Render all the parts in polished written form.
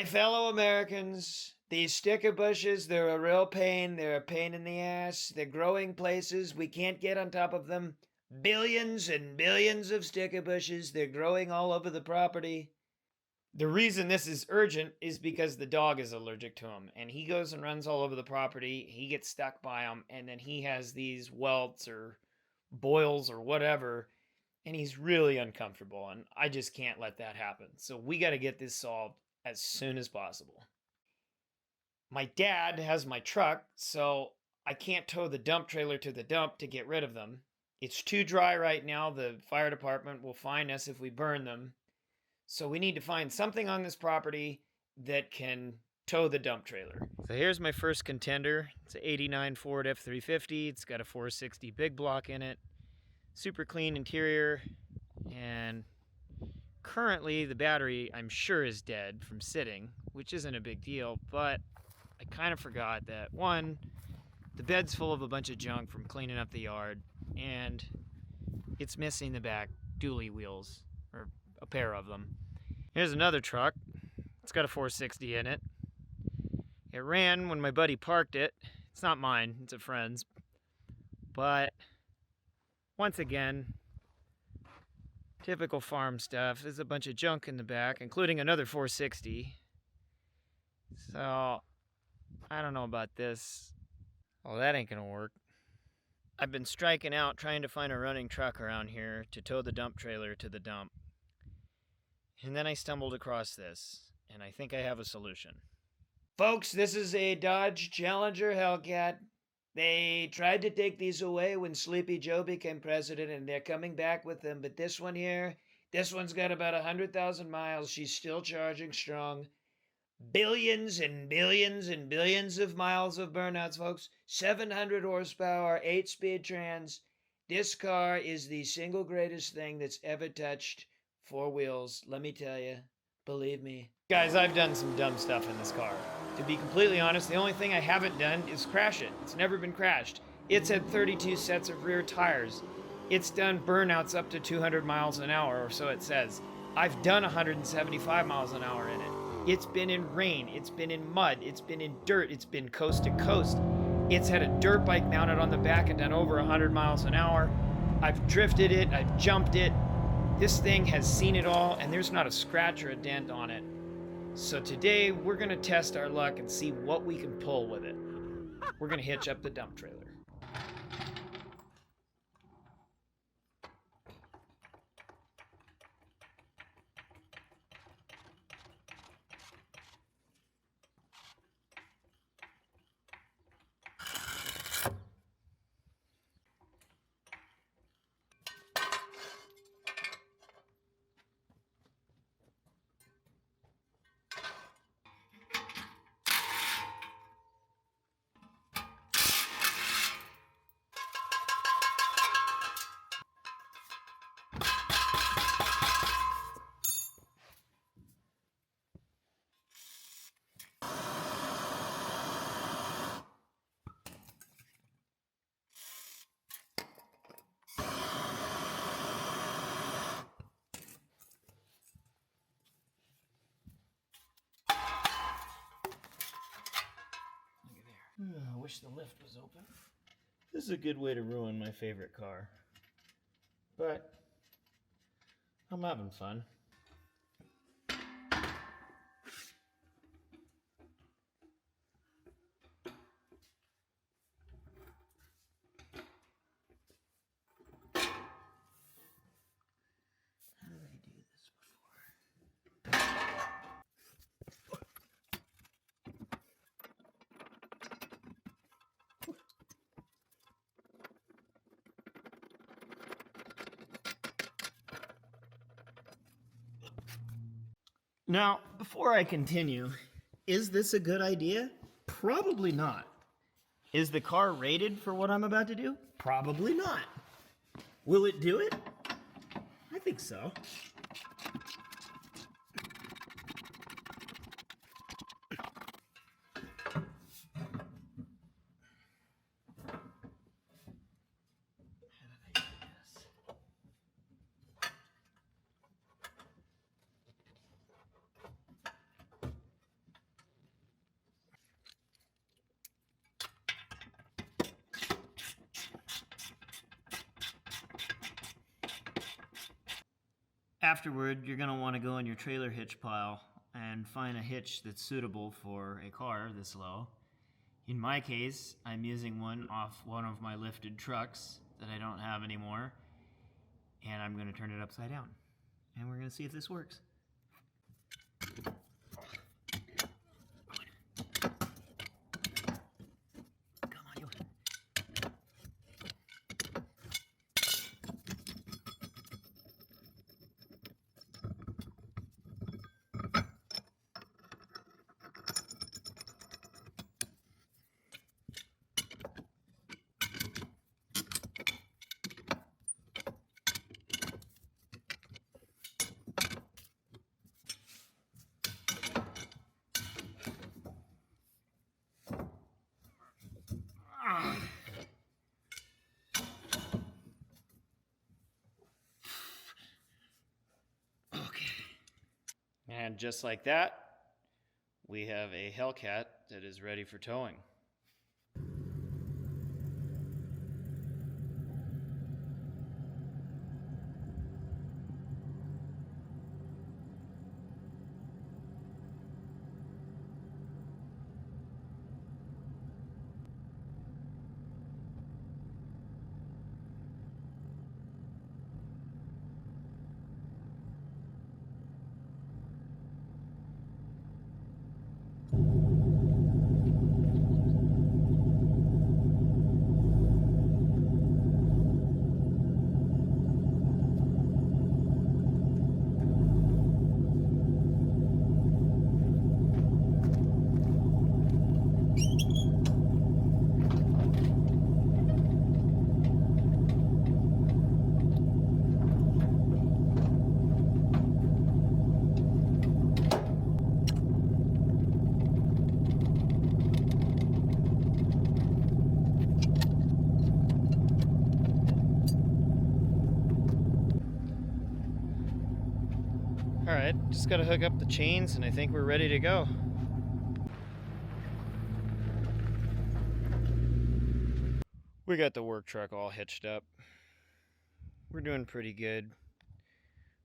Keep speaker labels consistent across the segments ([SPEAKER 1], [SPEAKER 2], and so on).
[SPEAKER 1] My fellow Americans, these sticker bushes, they're a real pain. They're a pain in the ass. They're growing places. We can't get on top of them. Billions and billions of sticker bushes. They're growing all over the property. The reason this is urgent is because the dog is allergic to them, and he goes and runs all over the property. He gets stuck by them, and then he has these welts or boils or whatever, and he's really uncomfortable, and I just can't let that happen. So we got to get this solved as soon as possible. My dad has my truck, so I can't tow the dump trailer to the dump to get rid of them. It's too dry right now. The fire department will fine us if we burn them. So we need to find something on this property that can tow the dump trailer. So here's my first contender. It's an 89 Ford F350. It's got a 460 big block in it. Super clean interior. And currently the battery, I'm sure, is dead from sitting, which isn't a big deal, but I kind of forgot that, one, the bed's full of a bunch of junk from cleaning up the yard, and it's missing the back dually wheels, or a pair of them. Here's another truck. It's got a 460 in it. It ran when my buddy parked it. It's not mine, it's a friend's. But once again, typical farm stuff. There's a bunch of junk in the back, including another 460. So, I don't know about this. Oh, that ain't gonna work. I've been striking out trying to find a running truck around here to tow the dump trailer to the dump. And then I stumbled across this, and I think I have a solution. Folks, this is a Dodge Challenger Hellcat. They tried to take these away when Sleepy Joe became president, and they're coming back with them. But this one here, this one's got about 100,000 miles. She's still charging strong. Billions and billions and billions of miles of burnouts, folks. 700 horsepower, 8-speed trans. This car is the single greatest thing that's ever touched four wheels. Let me tell you, believe me. Guys, I've done some dumb stuff in this car. To be completely honest, the only thing I haven't done is crash it. It's never been crashed. It's had 32 sets of rear tires. It's done burnouts up to 200 miles an hour, or so it says. I've done 175 miles an hour in it. It's been in rain, it's been in mud, it's been in dirt, it's been coast to coast. It's had a dirt bike mounted on the back and done over 100 miles an hour. I've drifted it, I've jumped it. This thing has seen it all, and there's not a scratch or a dent on it. So today, we're gonna test our luck and see what we can pull with it. We're gonna hitch up the dump trailer. I wish the lift was open. This is a good way to ruin my favorite car. But I'm having fun. How did I do this before? Now, before I continue, is this a good idea? Probably not. Is the car rated for what I'm about to do? Probably not. Will it do it? I think so. How did I do this? Afterward, you're going to want to go in your trailer hitch pile and find a hitch that's suitable for a car this low. In my case, I'm using one off one of my lifted trucks that I don't have anymore, and I'm going to turn it upside down. And we're going to see if this works. Come on, you. And just like that, we have a Hellcat that is ready for towing. Alright, just gotta hook up the chains and I think we're ready to go. We got the work truck all hitched up. We're doing pretty good.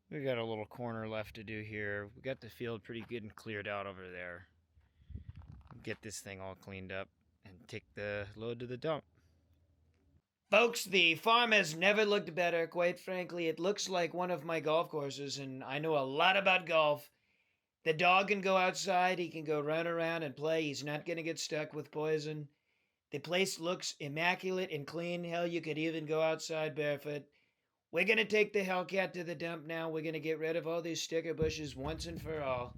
[SPEAKER 1] We got a little corner left to do here. We got the field pretty good and cleared out over there. Get this thing all cleaned up and take the load to the dump. Folks, the farm has never looked better. Quite frankly, it looks like one of my golf courses, and I know a lot about golf. The dog can go outside, he can go run around and play. He's not going to get stuck with poison. The place looks immaculate and clean. Hell, you could even go outside barefoot. We're going to take the Hellcat to the dump now. We're going to get rid of all these sticker bushes once and for all.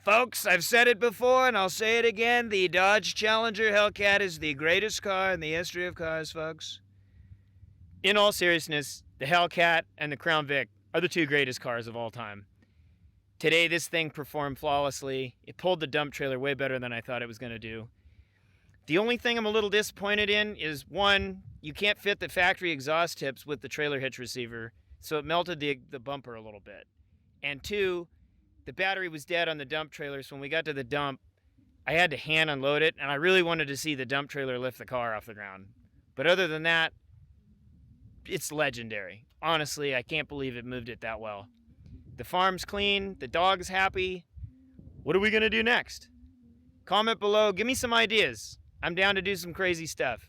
[SPEAKER 1] Folks, I've said it before and I'll say it again. The Dodge Challenger Hellcat is the greatest car in the history of cars, folks. In all seriousness, the Hellcat and the Crown Vic are the two greatest cars of all time. Today, this thing performed flawlessly. It pulled the dump trailer way better than I thought it was going to do. The only thing I'm a little disappointed in is, one, you can't fit the factory exhaust tips with the trailer hitch receiver, so it melted the bumper a little bit. And two, the battery was dead on the dump trailer, so when we got to the dump, I had to hand unload it, and I really wanted to see the dump trailer lift the car off the ground. But other than that, it's legendary. Honestly, I can't believe it moved it that well. The farm's clean, the dog's happy. What are we going to do next? Comment below, give me some ideas. I'm down to do some crazy stuff.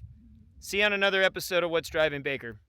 [SPEAKER 1] See you on another episode of What's Driving Baker.